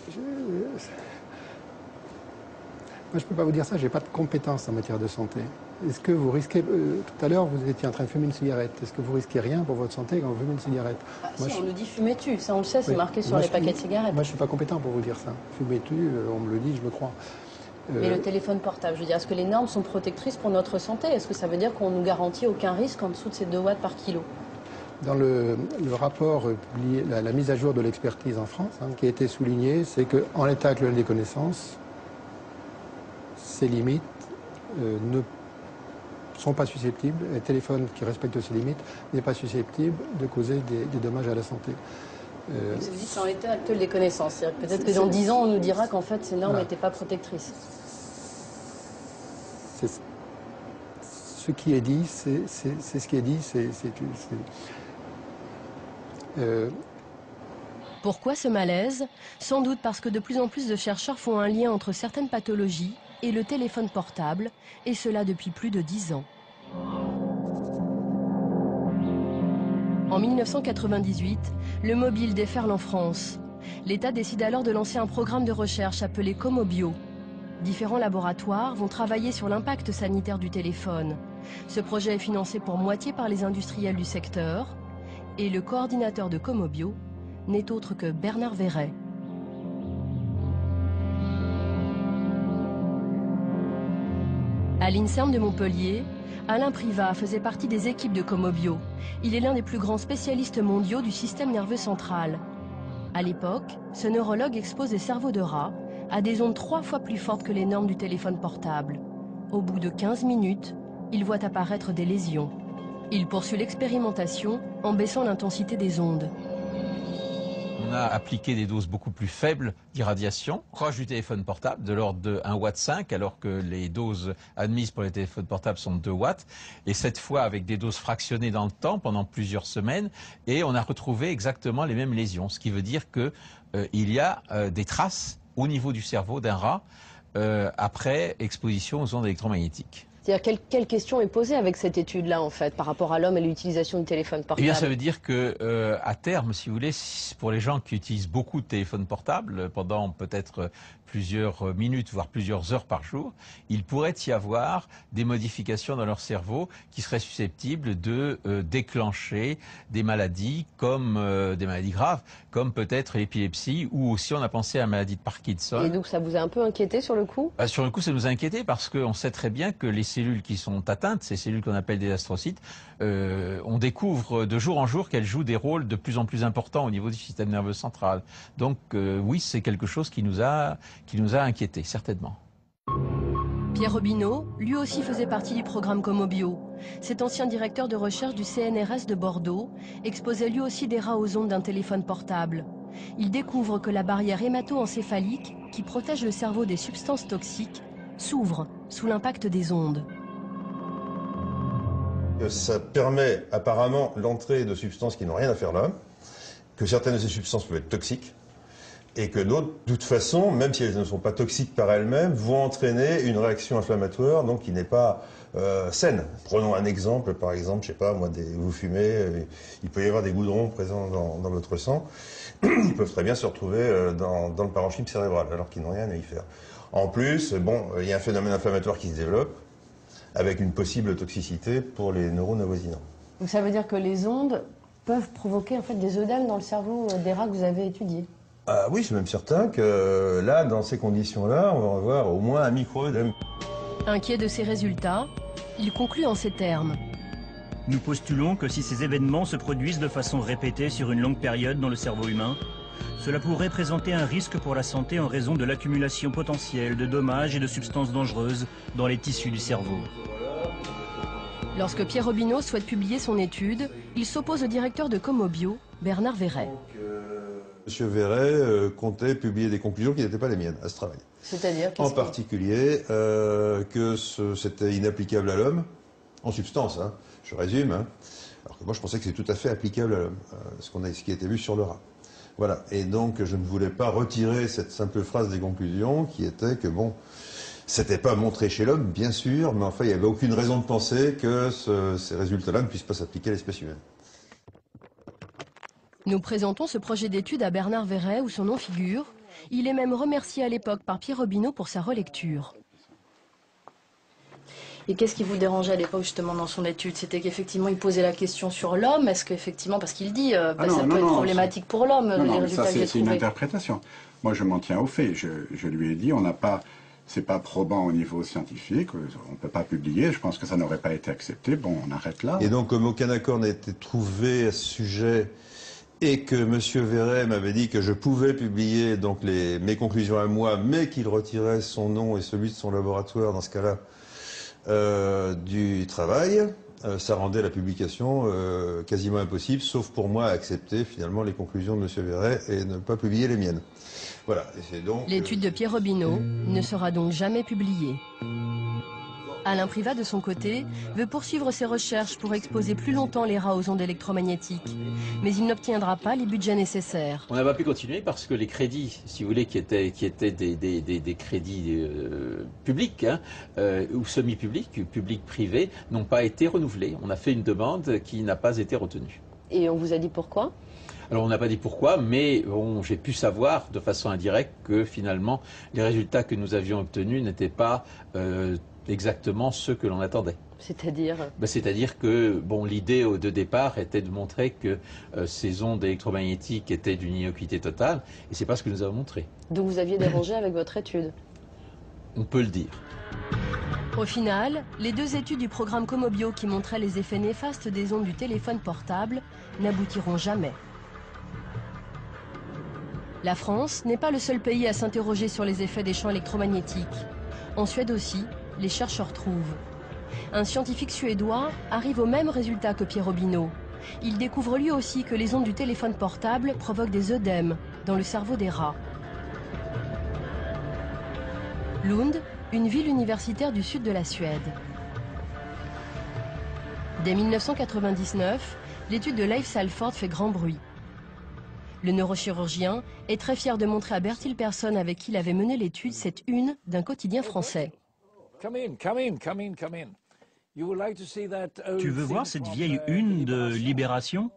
Moi, je ne peux pas vous dire ça, je n'ai pas de compétences en matière de santé. Est-ce que vous risquez, tout à l'heure, vous étiez en train de fumer une cigarette. Est-ce que vous risquez rien pour votre santé quand vous fumez une cigarette? Moi, si, on nous dit fumez-tu, ça on le sait, c'est marqué sur les paquets de cigarettes. Moi, je ne suis pas compétent pour vous dire ça. Fumez-tu, on me le dit, je me crois. Mais le téléphone portable, je veux dire, est-ce que les normes sont protectrices pour notre santé? Est-ce que ça veut dire qu'on nous garantit aucun risque en dessous de ces 2 watts par kilo? Dans le rapport publié, la mise à jour de l'expertise en France, qui a été souligné, c'est qu'en l'état actuel des connaissances, ces limites ne sont pas susceptibles, un téléphone qui respecte ces limites n'est pas susceptible de causer des dommages à la santé. Vous avez dit que c'est en l'état actuel des connaissances. Peut-être que dans 10 ans, on nous dira qu'en fait, ces normes n'étaient pas protectrices. Ce qui est dit, c'est ce qui est dit. Pourquoi ce malaise? Sans doute parce que de plus en plus de chercheurs font un lien entre certaines pathologies et le téléphone portable, et cela depuis plus de 10 ans. En 1998, le mobile déferle en France. L'État décide alors de lancer un programme de recherche appelé Comobio. Différents laboratoires vont travailler sur l'impact sanitaire du téléphone. Ce projet est financé pour moitié par les industriels du secteur, et le coordinateur de Comobio n'est autre que Bernard Verret. À l'INSERM de Montpellier, Alain Privat faisait partie des équipes de Comobio. Il est l'un des plus grands spécialistes mondiaux du système nerveux central. À l'époque, ce neurologue expose des cerveaux de rats à des ondes 3 fois plus fortes que les normes du téléphone portable. Au bout de 15 minutes, il voit apparaître des lésions. Il poursuit l'expérimentation en baissant l'intensité des ondes. On a appliqué des doses beaucoup plus faibles d'irradiation, proche du téléphone portable, de l'ordre de 1,5 watt, alors que les doses admises pour les téléphones portables sont de 2 watts. Et cette fois avec des doses fractionnées dans le temps pendant plusieurs semaines. Et on a retrouvé exactement les mêmes lésions. Ce qui veut dire qu'il y a des traces au niveau du cerveau d'un rat après exposition aux ondes électromagnétiques. C'est-à-dire, quelle question est posée avec cette étude-là, en fait, par rapport à l'homme et l'utilisation du téléphone portable? Eh bien, ça veut dire que, à terme, si vous voulez, pour les gens qui utilisent beaucoup de téléphones portables, pendant peut-être plusieurs minutes, voire plusieurs heures par jour, il pourrait y avoir des modifications dans leur cerveau qui seraient susceptibles de déclencher des maladies comme des maladies graves, comme peut-être l'épilepsie, ou aussi on a pensé à la maladie de Parkinson. Et donc ça vous a un peu inquiété sur le coup? Sur le coup, ça nous a inquiété parce qu'on sait très bien que les cellules qui sont atteintes, ces cellules qu'on appelle des astrocytes, on découvre de jour en jour qu'elles jouent des rôles de plus en plus importants au niveau du système nerveux central. Donc oui, c'est quelque chose qui nous a inquiétés, certainement. Pierre Robineau, lui aussi faisait partie du programme Comobio. Cet ancien directeur de recherche du CNRS de Bordeaux exposait lui aussi des rats aux ondes d'un téléphone portable. Il découvre que la barrière hémato-encéphalique, qui protège le cerveau des substances toxiques, s'ouvre sous l'impact des ondes. Ça permet apparemment l'entrée de substances qui n'ont rien à faire là, que certaines de ces substances peuvent être toxiques, et que d'autres, de toute façon, même si elles ne sont pas toxiques par elles-mêmes, vont entraîner une réaction inflammatoire, donc qui n'est pas saine. Prenons un exemple, par exemple, je sais pas, moi, vous fumez, il peut y avoir des goudrons présents dans votre sang, ils peuvent très bien se retrouver dans le parenchyme cérébral, alors qu'ils n'ont rien à y faire. En plus, bon, il y a un phénomène inflammatoire qui se développe, avec une possible toxicité pour les neurones avoisinants. Donc ça veut dire que les ondes peuvent provoquer en fait des œdèmes dans le cerveau des rats que vous avez étudiés? Ah oui, je suis même certain que là, dans ces conditions-là, on va avoir au moins un micro-œdème. Inquiet de ces résultats, il conclut en ces termes. Nous postulons que si ces événements se produisent de façon répétée sur une longue période dans le cerveau humain, cela pourrait présenter un risque pour la santé en raison de l'accumulation potentielle de dommages et de substances dangereuses dans les tissus du cerveau. Lorsque Pierre Robineau souhaite publier son étude, il s'oppose au directeur de Comobio, Bernard Verret. Monsieur Verret comptait publier des conclusions qui n'étaient pas les miennes à ce travail. C'est-à-dire en particulier que c'était inapplicable à l'homme, en substance, hein, je résume, hein, alors que moi je pensais que c'est tout à fait applicable à l'homme, ce qui a été vu sur le rat. Voilà, et donc je ne voulais pas retirer cette simple phrase des conclusions qui était que bon, c'était pas montré chez l'homme, bien sûr, mais enfin il n'y avait aucune raison de penser que ces résultats-là ne puissent pas s'appliquer à l'espèce humaine. Nous présentons ce projet d'étude à Bernard Verret où son nom figure Il est même remercié à l'époque par Pierre Robineau pour sa relecture. Et qu'est-ce qui vous dérangeait à l'époque justement dans son étude? C'était qu'effectivement il posait la question sur l'homme. Est-ce qu'effectivement, parce qu'il dit ça peut être problématique pour l'homme, les résultats que j'ai trouvés. C'est une interprétation. Moi je m'en tiens aux faits. Je lui ai dit, c'est pas probant au niveau scientifique, on ne peut pas publier, je pense que ça n'aurait pas été accepté, bon on arrête là. Et donc comme aucun accord n'a été trouvé à ce sujet et que M. Verret m'avait dit que je pouvais publier donc mes conclusions à moi, mais qu'il retirait son nom et celui de son laboratoire dans ce cas-là, du travail, ça rendait la publication quasiment impossible, sauf pour moi à accepter finalement les conclusions de M. Verret et ne pas publier les miennes. Voilà. L'étude de Pierre Robineau ne sera donc jamais publiée. Alain Privat, de son côté, veut poursuivre ses recherches pour exposer plus longtemps les rats aux ondes électromagnétiques. Mais il n'obtiendra pas les budgets nécessaires. On n'a pas pu continuer parce que les crédits, si vous voulez, qui étaient des crédits publics ou semi-publics, publics-privés, n'ont pas été renouvelés. On a fait une demande qui n'a pas été retenue. Et on vous a dit pourquoi? Alors on n'a pas dit pourquoi, mais j'ai pu savoir de façon indirecte que finalement les résultats que nous avions obtenus n'étaient pas exactement ceux que l'on attendait. C'est-à-dire C'est-à-dire que l'idée de départ était de montrer que ces ondes électromagnétiques étaient d'une innocuité totale, et c'est pas ce que nous avons montré. Donc vous aviez dérangé avec votre étude? On peut le dire. Au final, les 2 études du programme Comobio qui montraient les effets néfastes des ondes du téléphone portable n'aboutiront jamais. La France n'est pas le seul pays à s'interroger sur les effets des champs électromagnétiques. En Suède aussi, les chercheurs trouvent. Un scientifique suédois arrive au même résultat que Pierre Robineau. Il découvre lui aussi que les ondes du téléphone portable provoquent des œdèmes dans le cerveau des rats. Lund, une ville universitaire du sud de la Suède. Dès 1999, l'étude de Leif Salford fait grand bruit. Le neurochirurgien est très fier de montrer à Bertil Persson, avec qui il avait mené l'étude, cette une d'un quotidien français. Tu veux voir cette vieille une de Libération?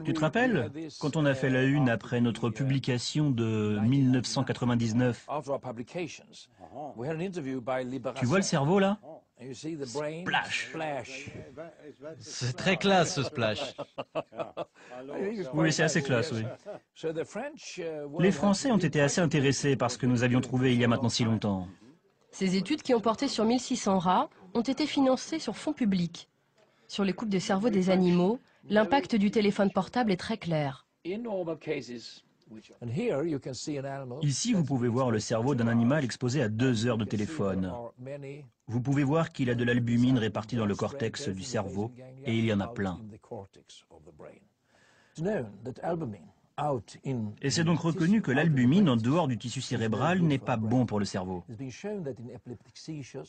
Tu te rappelles, quand on a fait la une après notre publication de 1999, tu vois le cerveau là? Splash. C'est très classe ce splash. Oui, c'est assez classe, oui. Les Français ont été assez intéressés par ce que nous avions trouvé il y a maintenant si longtemps. Ces études, qui ont porté sur 1600 rats, ont été financées sur fonds publics. Sur les coupes de cerveau des animaux, l'impact du téléphone portable est très clair. Ici, vous pouvez voir le cerveau d'un animal exposé à 2 heures de téléphone. Vous pouvez voir qu'il a de l'albumine répartie dans le cortex du cerveau, et il y en a plein. Et c'est donc reconnu que l'albumine en dehors du tissu cérébral n'est pas bon pour le cerveau.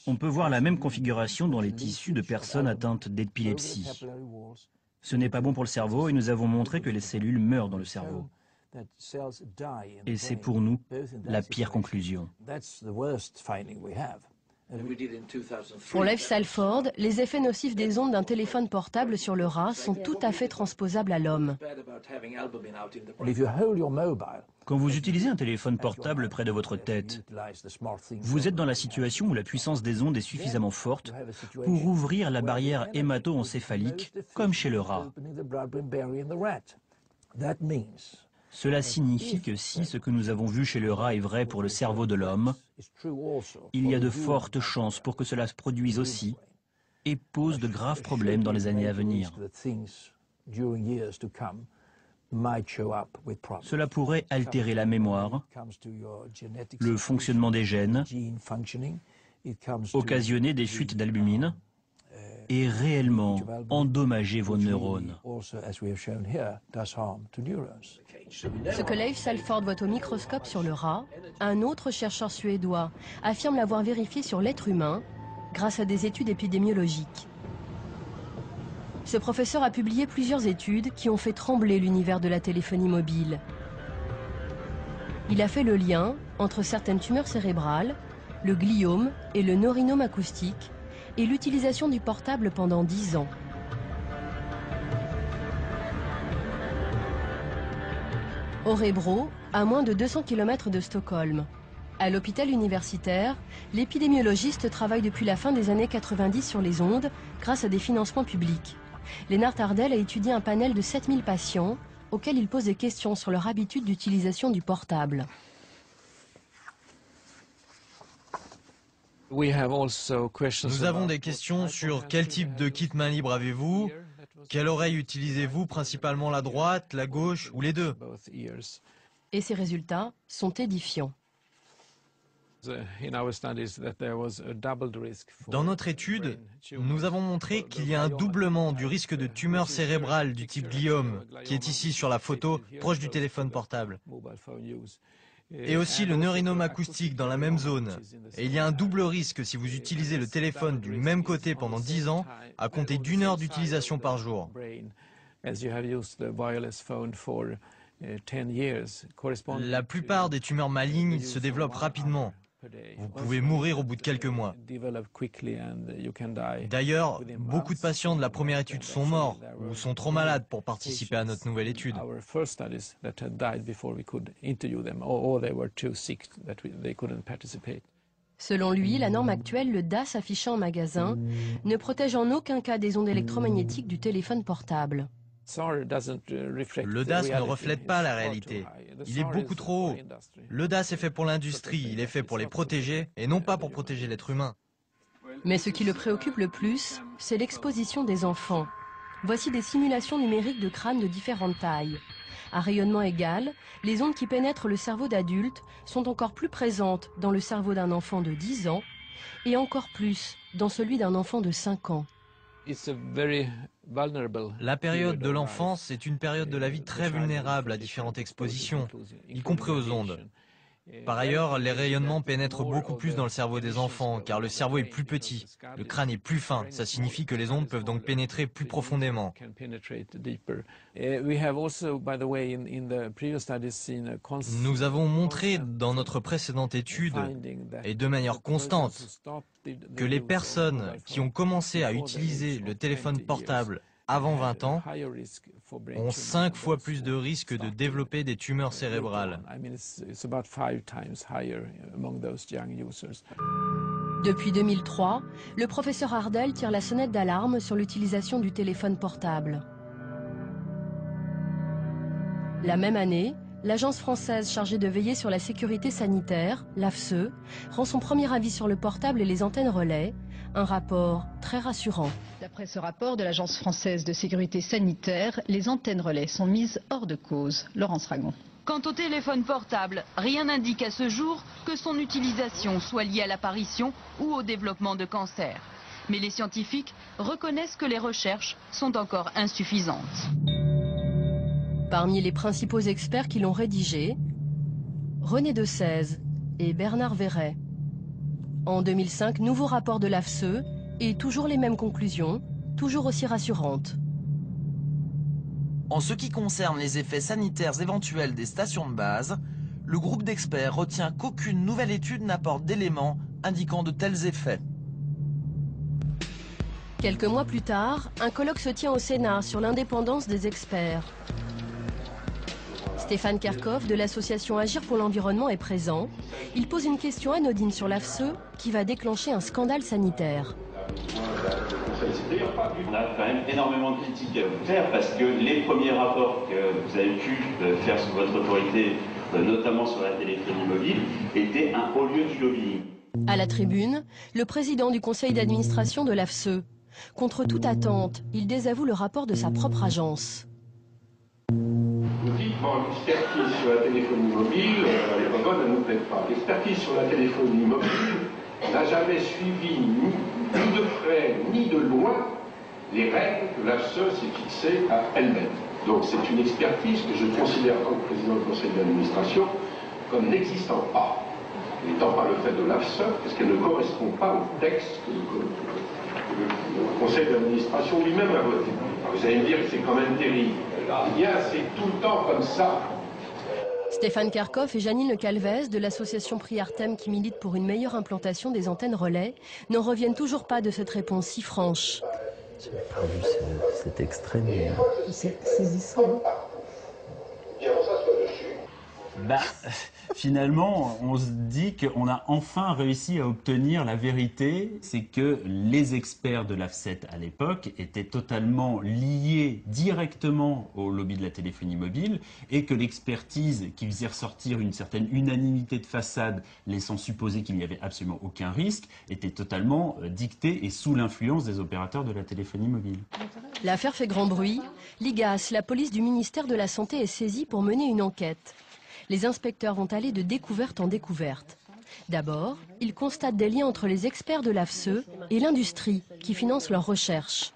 On peut voir la même configuration dans les tissus de personnes atteintes d'épilepsie. Ce n'est pas bon pour le cerveau et nous avons montré que les cellules meurent dans le cerveau. Et c'est pour nous la pire conclusion. Pour Leif Salford, les effets nocifs des ondes d'un téléphone portable sur le rat sont tout à fait transposables à l'homme. Quand vous utilisez un téléphone portable près de votre tête, vous êtes dans la situation où la puissance des ondes est suffisamment forte pour ouvrir la barrière hémato-encéphalique, comme chez le rat. Cela signifie que si ce que nous avons vu chez le rat est vrai pour le cerveau de l'homme, il y a de fortes chances pour que cela se produise aussi et pose de graves problèmes dans les années à venir. Cela pourrait altérer la mémoire, le fonctionnement des gènes, occasionner des fuites d'albumine et réellement endommager vos neurones. Ce que Leif Salford voit au microscope sur le rat, un autre chercheur suédois affirme l'avoir vérifié sur l'être humain grâce à des études épidémiologiques. Ce professeur a publié plusieurs études qui ont fait trembler l'univers de la téléphonie mobile. Il a fait le lien entre certaines tumeurs cérébrales, le gliome et le neurinome acoustique, et l'utilisation du portable pendant 10 ans. Örebro, à moins de 200 km de Stockholm. À l'hôpital universitaire, l'épidémiologiste travaille depuis la fin des années 90 sur les ondes grâce à des financements publics. Lennart Ardell a étudié un panel de 7000 patients auxquels il pose des questions sur leur habitude d'utilisation du portable. Nous avons des questions sur quel type de kit main libre avez-vous, quelle oreille utilisez-vous, principalement la droite, la gauche ou les deux. Et ces résultats sont édifiants. Dans notre étude, nous avons montré qu'il y a un doublement du risque de tumeur cérébrale du type gliome, qui est ici sur la photo, proche du téléphone portable. Et aussi le neurinome acoustique dans la même zone. Et il y a un double risque si vous utilisez le téléphone du même côté pendant 10 ans, à compter d'1 heure d'utilisation par jour. La plupart des tumeurs malignes se développent rapidement. Vous pouvez mourir au bout de quelques mois. D'ailleurs, beaucoup de patients de la première étude sont morts ou sont trop malades pour participer à notre nouvelle étude. Selon lui, la norme actuelle, le DAS affiché en magasin, ne protège en aucun cas des ondes électromagnétiques du téléphone portable. Le DAS ne reflète pas la réalité. Il est beaucoup trop haut. Le DAS est fait pour l'industrie, il est fait pour les protéger et non pas pour protéger l'être humain. Mais ce qui le préoccupe le plus, c'est l'exposition des enfants. Voici des simulations numériques de crânes de différentes tailles. À rayonnement égal, les ondes qui pénètrent le cerveau d'adulte sont encore plus présentes dans le cerveau d'un enfant de 10 ans et encore plus dans celui d'un enfant de 5 ans. La période de l'enfance est une période de la vie très vulnérable à différentes expositions, y compris aux ondes. Par ailleurs, les rayonnements pénètrent beaucoup plus dans le cerveau des enfants, car le cerveau est plus petit, le crâne est plus fin. Ça signifie que les ondes peuvent donc pénétrer plus profondément. Nous avons montré dans notre précédente étude, et de manière constante, que les personnes qui ont commencé à utiliser le téléphone portable avant 20 ans ont 5 fois plus de risques de développer des tumeurs cérébrales. Depuis 2003, le professeur Ardell tire la sonnette d'alarme sur l'utilisation du téléphone portable. La même année, l'agence française chargée de veiller sur la sécurité sanitaire, l'AFSE, rend son premier avis sur le portable et les antennes relais, un rapport très rassurant. D'après ce rapport de l'Agence française de sécurité sanitaire, les antennes relais sont mises hors de cause. Laurence Ragon. Quant au téléphone portable, rien n'indique à ce jour que son utilisation soit liée à l'apparition ou au développement de cancer. Mais les scientifiques reconnaissent que les recherches sont encore insuffisantes. Parmi les principaux experts qui l'ont rédigé, René Decèze et Bernard Verret. En 2005, nouveau rapport de l'AFSE et toujours les mêmes conclusions, toujours aussi rassurantes. En ce qui concerne les effets sanitaires éventuels des stations de base, le groupe d'experts retient qu'aucune nouvelle étude n'apporte d'éléments indiquant de tels effets. Quelques mois plus tard, un colloque se tient au Sénat sur l'indépendance des experts. Stéphane Kerkhoff de l'association Agir pour l'environnement est présent. Il pose une question anodine sur l'AFSE qui va déclencher un scandale sanitaire. On a quand même énormément de critiques à vous faire parce que les premiers rapports que vous avez pu faire sous votre autorité, notamment sur la téléphonie mobile, étaient un haut lieu du lobbying. À la tribune, le président du conseil d'administration de l'AFSE. Contre toute attente, il désavoue le rapport de sa propre agence. Vous dites, bon, l'expertise sur la téléphonie mobile, elle n'est pas bonne, elle ne nous plaît pas. L'expertise sur la téléphonie mobile n'a jamais suivi ni de près ni de loin les règles que l'AFSE s'est fixées à elle-même. Donc c'est une expertise que je considère en tant que président du conseil d'administration comme n'existant pas. N'étant pas le fait de l'AFSE, parce qu'elle ne correspond pas au texte que le conseil d'administration lui-même a voté. Alors vous allez me dire que c'est quand même terrible. Bien, c'est tout le temps comme ça. Stéphane Kerkhoff et Janine Le Calvez de l'association Priartem qui milite pour une meilleure implantation des antennes relais n'en reviennent toujours pas de cette réponse si franche. J'ai pas vu cet extrait, mais... C'est saisissant. Bien, ça soit dessus. Finalement, on se dit qu'on a enfin réussi à obtenir la vérité. C'est que les experts de l'AFCET à l'époque étaient totalement liés directement au lobby de la téléphonie mobile et que l'expertise qui faisait ressortir une certaine unanimité de façade, laissant supposer qu'il n'y avait absolument aucun risque, était totalement dictée et sous l'influence des opérateurs de la téléphonie mobile. L'affaire fait grand bruit. L'IGAS, la police du ministère de la Santé, est saisie pour mener une enquête. Les inspecteurs vont aller de découverte en découverte. D'abord, ils constatent des liens entre les experts de l'AFCE et l'industrie qui finance leurs recherches.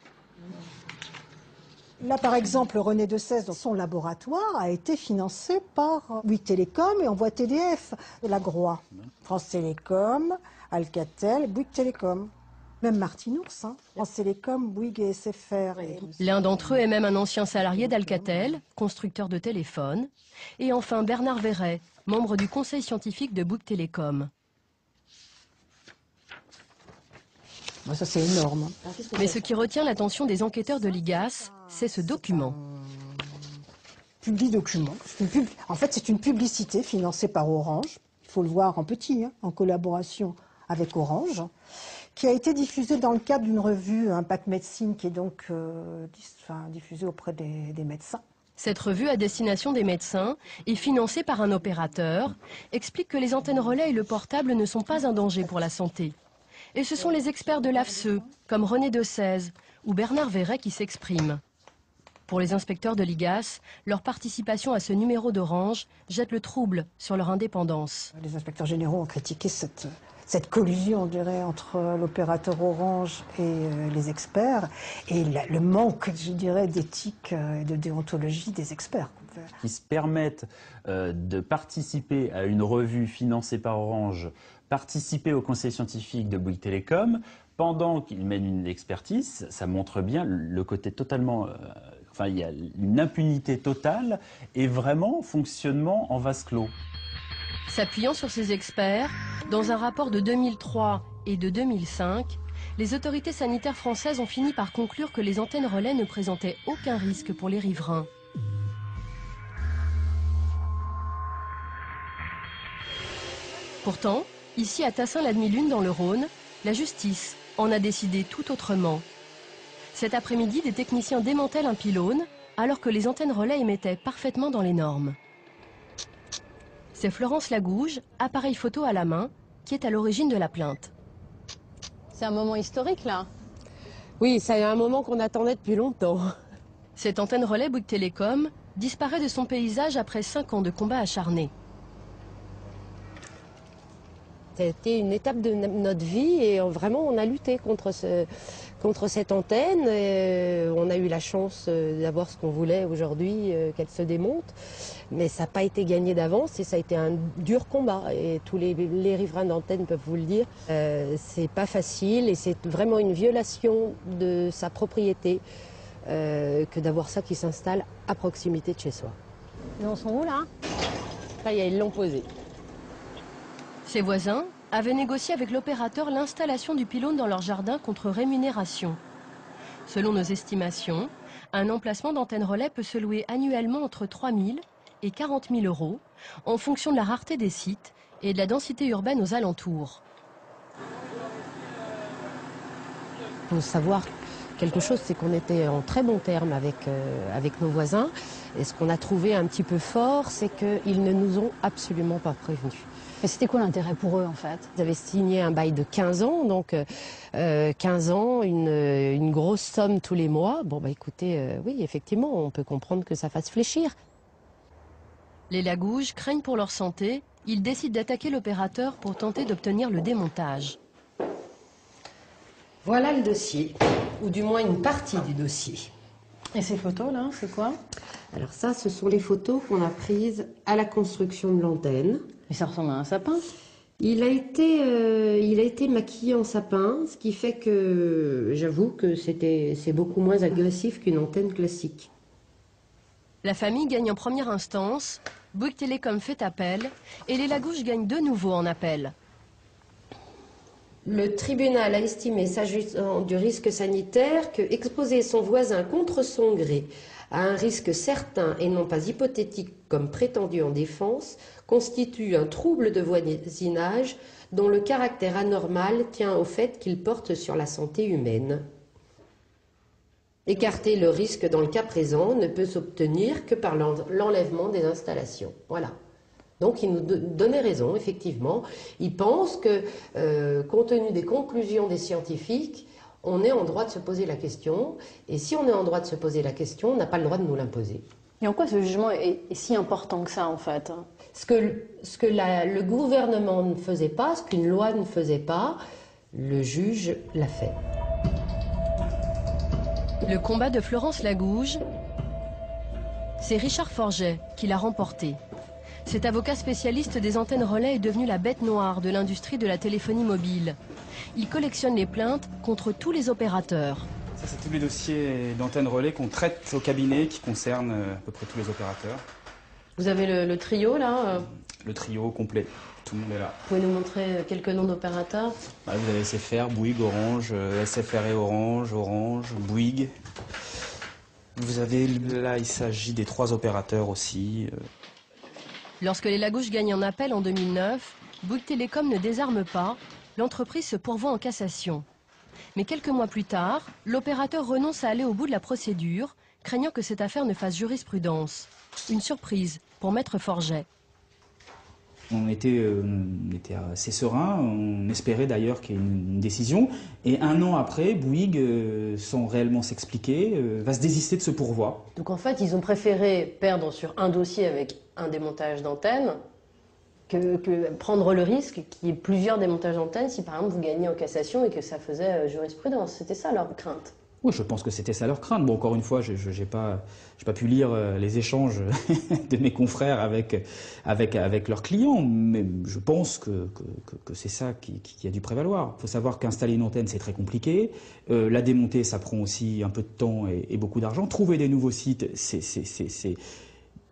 Là, par exemple, René Dessès, dans son laboratoire, a été financé par Bouygues Télécom et Envoi TDF de la Groix. France Télécom, Alcatel, Bouygues Télécom. Même Martinours, France Télécom, Bouygues et SFR. L'un d'entre eux est même un ancien salarié d'Alcatel, constructeur de téléphones. Et enfin Bernard Verret, membre du conseil scientifique de Bouygues Télécom. Ça c'est énorme. Mais ce qui retient l'attention des enquêteurs de l'IGAS, c'est ce document. Public document. En fait, c'est une publicité financée par Orange. Il faut le voir en petit, en collaboration avec Orange, qui a été diffusée dans le cadre d'une revue Impact Médecine, qui est donc diffusée auprès des médecins. Cette revue à destination des médecins est financée par un opérateur, explique que les antennes relais et le portable ne sont pas un danger pour la santé. Et ce sont les experts de l'AFCE, comme René Dessès ou Bernard Verret, qui s'expriment. Pour les inspecteurs de l'IGAS, leur participation à ce numéro d'Orange jette le trouble sur leur indépendance. Les inspecteurs généraux ont critiqué cette collusion, on dirait, entre l'opérateur Orange et les experts, et le manque, je dirais, d'éthique et de déontologie des experts. Qui se permettent de participer à une revue financée par Orange, participer au conseil scientifique de Bouygues Télécom, pendant qu'ils mènent une expertise, ça montre bien le côté totalement... il y a une impunité totale et vraiment fonctionnement en vase clos. S'appuyant sur ces experts, dans un rapport de 2003 et de 2005, les autorités sanitaires françaises ont fini par conclure que les antennes relais ne présentaient aucun risque pour les riverains. Pourtant, ici à Tassin-la-Demi-Lune dans le Rhône, la justice en a décidé tout autrement. Cet après-midi, des techniciens démantèlent un pylône alors que les antennes relais émettaient parfaitement dans les normes. C'est Florence Lagouge, appareil photo à la main, qui est à l'origine de la plainte. C'est un moment historique, là. Oui, c'est un moment qu'on attendait depuis longtemps. Cette antenne relais Bouygues Télécom disparaît de son paysage après 5 ans de combats acharnés. C'était une étape de notre vie et vraiment on a lutté contre cette antenne. On a eu la chance d'avoir ce qu'on voulait aujourd'hui, qu'elle se démonte. Mais ça n'a pas été gagné d'avance et ça a été un dur combat. Et tous les riverains d'antenne peuvent vous le dire. C'est pas facile et c'est vraiment une violation de sa propriété que d'avoir ça qui s'installe à proximité de chez soi. Ils en sont où là? Ça y est, ils l'ont posé. Ses voisins avaient négocié avec l'opérateur l'installation du pylône dans leur jardin contre rémunération. Selon nos estimations, un emplacement d'antenne relais peut se louer annuellement entre 3 000 et 40 000 euros en fonction de la rareté des sites et de la densité urbaine aux alentours. Il faut savoir quelque chose, c'est qu'on était en très bon terme avec nos voisins. Et ce qu'on a trouvé un petit peu fort, c'est qu'ils ne nous ont absolument pas prévenus. Et c'était quoi l'intérêt pour eux, en fait? Ils avaient signé un bail de 15 ans, donc 15 ans, une grosse somme tous les mois. Bon, bah écoutez, oui, effectivement, on peut comprendre que ça fasse fléchir. Les Lagouges craignent pour leur santé. Ils décident d'attaquer l'opérateur pour tenter d'obtenir le démontage. Voilà le dossier, ou du moins une partie du dossier. Et ces photos, là, c'est quoi? Alors ça, ce sont les photos qu'on a prises à la construction de l'antenne. Et ça ressemble à un sapin? Il a été maquillé en sapin, ce qui fait que j'avoue que c'est beaucoup moins agressif qu'une antenne classique. La famille gagne en première instance, Bouygues Télécom fait appel et les Lagouges gagnent de nouveau en appel. Le tribunal a estimé, s'agissant du risque sanitaire, que exposer son voisin contre son gré à un risque certain et non pas hypothétique comme prétendu en défense constitue un trouble de voisinage dont le caractère anormal tient au fait qu'il porte sur la santé humaine. Écarter le risque dans le cas présent ne peut s'obtenir que par l'enlèvement des installations. Voilà. Donc il nous donnait raison, effectivement. Il pense que, compte tenu des conclusions des scientifiques, on est en droit de se poser la question. Et si on est en droit de se poser la question, on n'a pas le droit de nous l'imposer. Et en quoi ce jugement est si important que ça, en fait? Ce que le gouvernement ne faisait pas, ce qu'une loi ne faisait pas, le juge l'a fait. Le combat de Florence Lagouge, c'est Richard Forget qui l'a remporté. Cet avocat spécialiste des antennes relais est devenu la bête noire de l'industrie de la téléphonie mobile. Il collectionne les plaintes contre tous les opérateurs. Ça, c'est tous les dossiers d'antennes relais qu'on traite au cabinet qui concernent à peu près tous les opérateurs. Vous avez le trio là Le trio complet, tout le monde est là. Vous pouvez nous montrer quelques noms d'opérateurs? Vous avez SFR, Bouygues, Orange, SFR et Orange, Bouygues. Vous avez là, il s'agit des 3 opérateurs aussi. Lorsque les Lagouge gagnent en appel en 2009, Bouygues Télécom ne désarme pas, l'entreprise se pourvoit en cassation. Mais quelques mois plus tard, l'opérateur renonce à aller au bout de la procédure, craignant que cette affaire ne fasse jurisprudence. Une surprise pour Maître Forget. On était assez serein, on espérait d'ailleurs qu'il y ait une décision. Et un an après, Bouygues, sans réellement s'expliquer, va se désister de ce pourvoi. Donc en fait, ils ont préféré perdre sur un dossier avec un démontage d'antenne que prendre le risque qu'il y ait plusieurs démontages d'antennes si par exemple vous gagnez en cassation et que ça faisait jurisprudence. C'était ça leur crainte. Oui, je pense que c'était ça leur crainte. Bon, encore une fois, je n'ai pas pu lire les échanges de mes confrères avec leurs clients, mais je pense que c'est ça qui a dû prévaloir. Il faut savoir qu'installer une antenne, c'est très compliqué. La démonter, ça prend aussi un peu de temps et beaucoup d'argent. Trouver des nouveaux sites,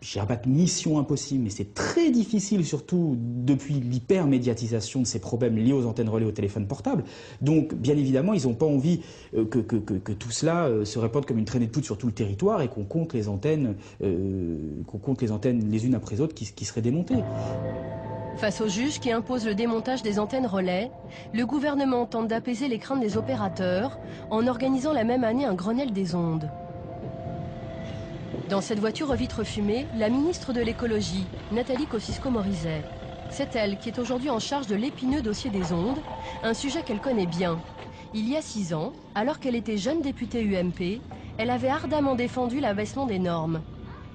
je dirais pas de mission impossible, mais c'est très difficile, surtout depuis l'hyper-médiatisation de ces problèmes liés aux antennes relais au téléphone portable. Donc, bien évidemment, ils n'ont pas envie que tout cela se répande comme une traînée de poudre sur tout le territoire et qu'on compte les antennes les unes après les autres qui seraient démontées. Face au juge qui impose le démontage des antennes relais, le gouvernement tente d'apaiser les craintes des opérateurs en organisant la même année un Grenelle des ondes. Dans cette voiture aux vitres fumées, la ministre de l'écologie, Nathalie Kosciusko-Morizet. C'est elle qui est aujourd'hui en charge de l'épineux dossier des ondes, un sujet qu'elle connaît bien. Il y a 6 ans, alors qu'elle était jeune députée UMP, elle avait ardemment défendu l'abaissement des normes.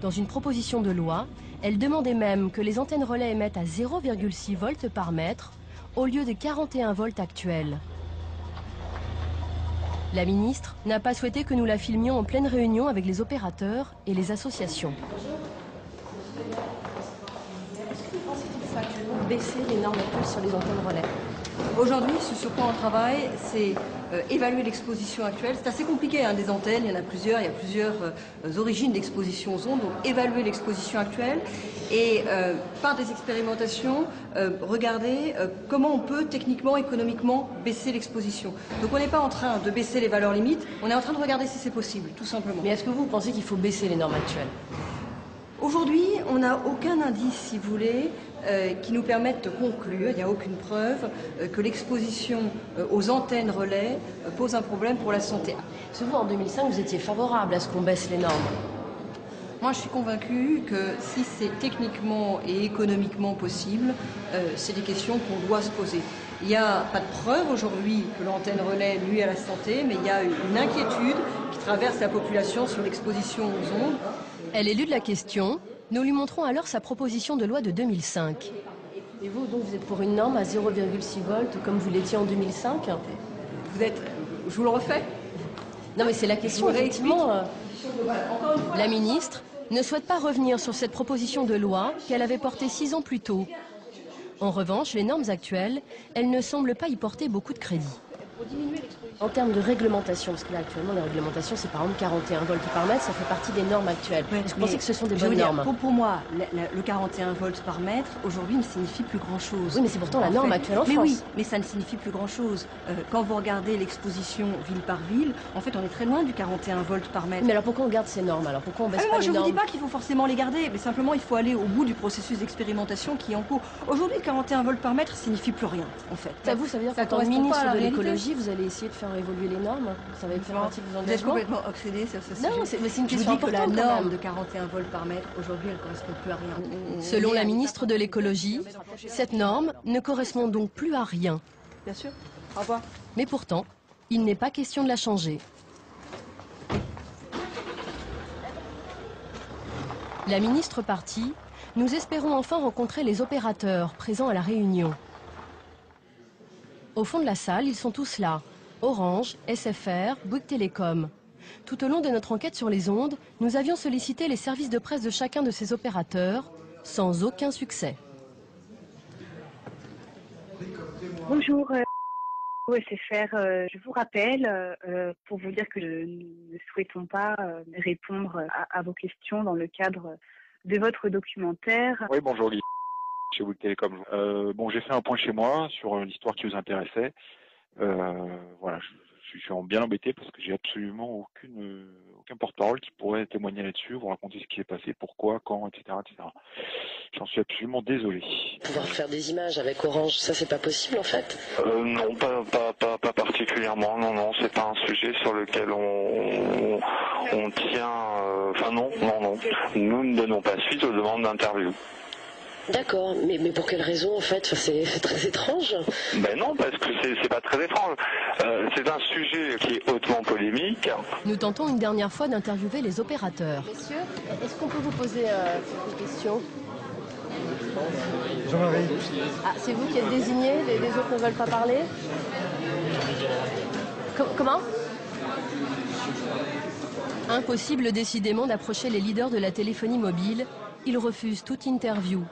Dans une proposition de loi, elle demandait même que les antennes relais émettent à 0,6 volts par mètre, au lieu des 41 volts actuels. La ministre n'a pas souhaité que nous la filmions en pleine réunion avec les opérateurs et les associations. Est-ce que vous pensez qu'il faut actuellement baisser les normes actuelles sur les antennes relais? Aujourd'hui, ce sur quoi on travaille, c'est évaluer l'exposition actuelle. C'est assez compliqué, hein, des antennes, il y en a plusieurs, il y a plusieurs origines d'exposition aux ondes, donc évaluer l'exposition actuelle et par des expérimentations, regarder comment on peut techniquement, économiquement baisser l'exposition. Donc on n'est pas en train de baisser les valeurs limites, on est en train de regarder si c'est possible, tout simplement. Mais est-ce que vous pensez qu'il faut baisser les normes actuelles? Aujourd'hui, on n'a aucun indice, si vous voulez, qui nous permette de conclure, il n'y a aucune preuve, que l'exposition aux antennes relais pose un problème pour la santé. Parce que vous, en 2005, vous étiez favorable à ce qu'on baisse les normes. Moi, je suis convaincue que si c'est techniquement et économiquement possible, c'est des questions qu'on doit se poser. Il n'y a pas de preuve aujourd'hui que l'antenne relais nuit à la santé, mais il y a une inquiétude qui traverse la population sur l'exposition aux ondes. Elle élude la question. Nous lui montrons alors sa proposition de loi de 2005. Et vous, donc, vous êtes pour une norme à 0,6 volts, comme vous l'étiez en 2005? Vous êtes... Je vous le refais? Non, mais c'est la question, effectivement. La ministre ne souhaite pas revenir sur cette proposition de loi qu'elle avait portée 6 ans plus tôt. En revanche, les normes actuelles, elles ne semblent pas y porter beaucoup de crédit. En termes de réglementation, parce que là actuellement les réglementations c'est par exemple 41 volts par mètre, ça fait partie des normes actuelles. Est-ce que vous pensez que ce sont des bonnes normes? Pour moi, le 41 volts par mètre aujourd'hui ne signifie plus grand-chose. Oui, mais c'est pourtant la norme actuelle en France. Oui, mais ça ne signifie plus grand-chose. Quand vous regardez l'exposition ville par ville, en fait on est très loin du 41 volts par mètre. Mais alors pourquoi on garde ces normes? Alors pourquoi on baisse pas les normes? Je ne vous dis pas qu'il faut forcément les garder, mais simplement il faut aller au bout du processus d'expérimentation qui est en cours. Aujourd'hui, 41 volts par mètre signifie plus rien, en fait. Ça veut dire qu'en tant que ministre de l'écologie, vous allez essayer de faire évoluer les normes? Ça va faire partie de vos engagements? Vous êtes complètement obsédé sur ce sujet. Non, mais c'est une question importante. La norme de 41 volts par mètre, aujourd'hui, elle ne correspond plus à rien. Selon la ministre de l'écologie, cette norme ne correspond donc plus à rien. Bien sûr. Au revoir. Mais pourtant, il n'est pas question de la changer. La ministre partie, nous espérons enfin rencontrer les opérateurs présents à la réunion. Au fond de la salle, ils sont tous là. Orange, SFR, Bouygues Télécom. Tout au long de notre enquête sur les ondes, nous avions sollicité les services de presse de chacun de ces opérateurs, sans aucun succès. Bonjour, SFR. Je vous rappelle pour vous dire que nous ne souhaitons pas répondre à vos questions dans le cadre de votre documentaire. Oui, bonjour Guy, chez Bouygues Télécom. Bon, j'ai fait un point chez moi sur l'histoire qui vous intéressait. Voilà, je suis bien embêté parce que j'ai absolument aucun porte-parole qui pourrait témoigner là-dessus, vous raconter ce qui s'est passé, pourquoi, quand, etc. etc. J'en suis absolument désolé. Pouvoir faire des images avec Orange, ça c'est pas possible en fait? Non, pas particulièrement, non, c'est pas un sujet sur lequel on tient, enfin non. Nous ne donnons pas suite aux demandes d'interview. D'accord, mais pour quelle raison en fait? C'est très étrange. Ben non, parce que c'est pas très étrange. C'est un sujet qui est hautement polémique. Nous tentons une dernière fois d'interviewer les opérateurs. Messieurs, est-ce qu'on peut vous poser quelques questions? Jean-Marie. Ah, c'est vous qui êtes désigné, les autres ne veulent pas parler? Comment? Impossible décidément d'approcher les leaders de la téléphonie mobile. Ils refusent toute interview.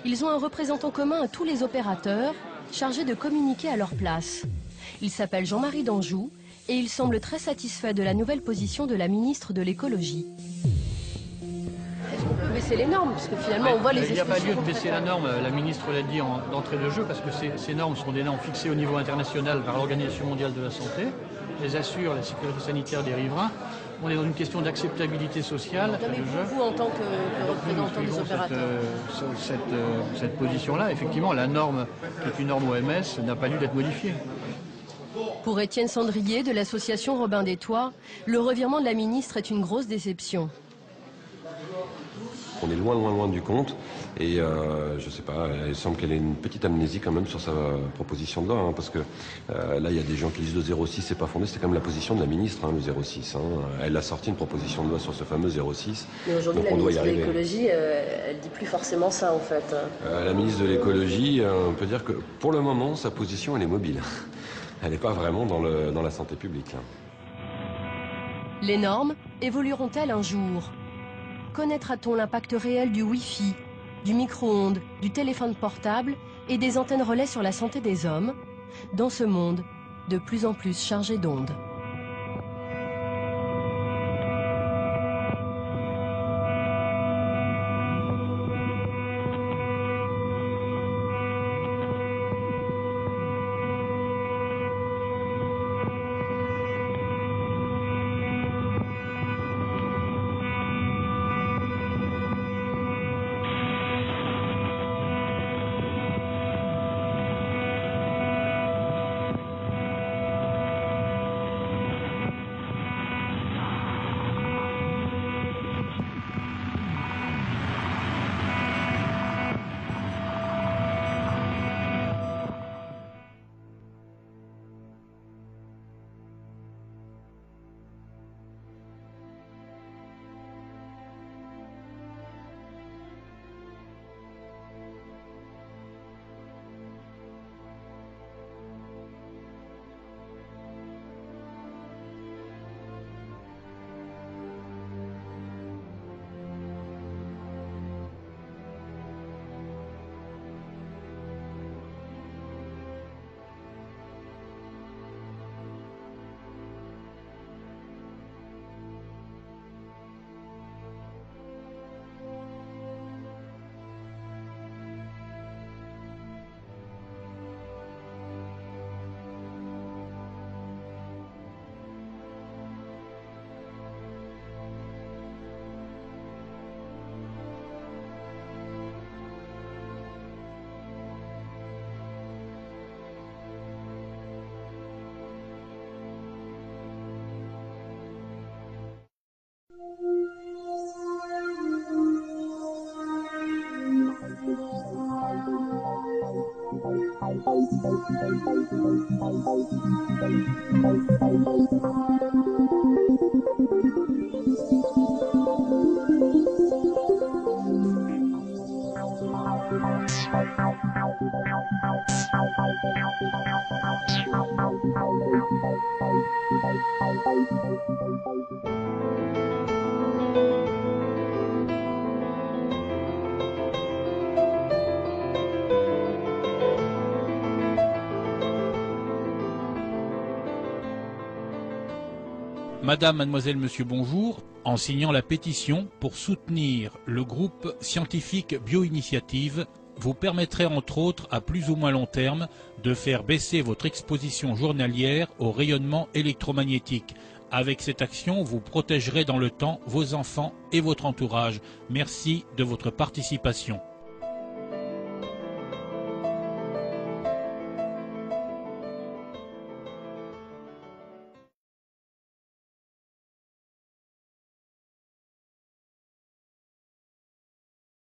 Ils ont un représentant commun à tous les opérateurs, chargé de communiquer à leur place. Il s'appelle Jean-Marie d'Anjou et il semble très satisfait de la nouvelle position de la ministre de l'écologie. Est-ce qu'on peut baisser les normes? Parce que finalement, on voit les Il n'y a pas lieu de baisser la norme, la ministre l'a dit d'entrée de jeu, parce que ces normes sont des normes fixées au niveau international par l'Organisation mondiale de la santé. Elles assurent la sécurité sanitaire des riverains. On est dans une question d'acceptabilité sociale. Non, mais vous, en tant que représentant des opérateurs. Cette position-là, effectivement, la norme, qui est une norme OMS, n'a pas lieu d'être modifiée. Pour Étienne Sandrier de l'association Robin des Toits, le revirement de la ministre est une grosse déception. On est loin du compte et je sais pas, il semble qu'elle ait une petite amnésie quand même sur sa proposition de loi, hein, parce que là il y a des gens qui disent le 06 c'est pas fondé, c'était quand même la position de la ministre, hein, le 06. Hein. Elle a sorti une proposition de loi sur ce fameux 06. Mais aujourd'hui la ministre de l'écologie, elle dit plus forcément ça en fait. La ministre de l'écologie, on peut dire que pour le moment sa position elle est mobile. Elle n'est pas vraiment dans la santé publique. Là. Les normes évolueront-elles un jour? Connaîtra-t-on l'impact réel du Wi-Fi, du micro-ondes, du téléphone portable et des antennes relais sur la santé des hommes, dans ce monde de plus en plus chargé d'ondes? Madame, mademoiselle, monsieur, bonjour, en signant la pétition pour soutenir le groupe scientifique Bioinitiative, vous permettrez entre autres à plus ou moins long terme de faire baisser votre exposition journalière au rayonnement électromagnétique. Avec cette action, vous protégerez dans le temps vos enfants et votre entourage. Merci de votre participation.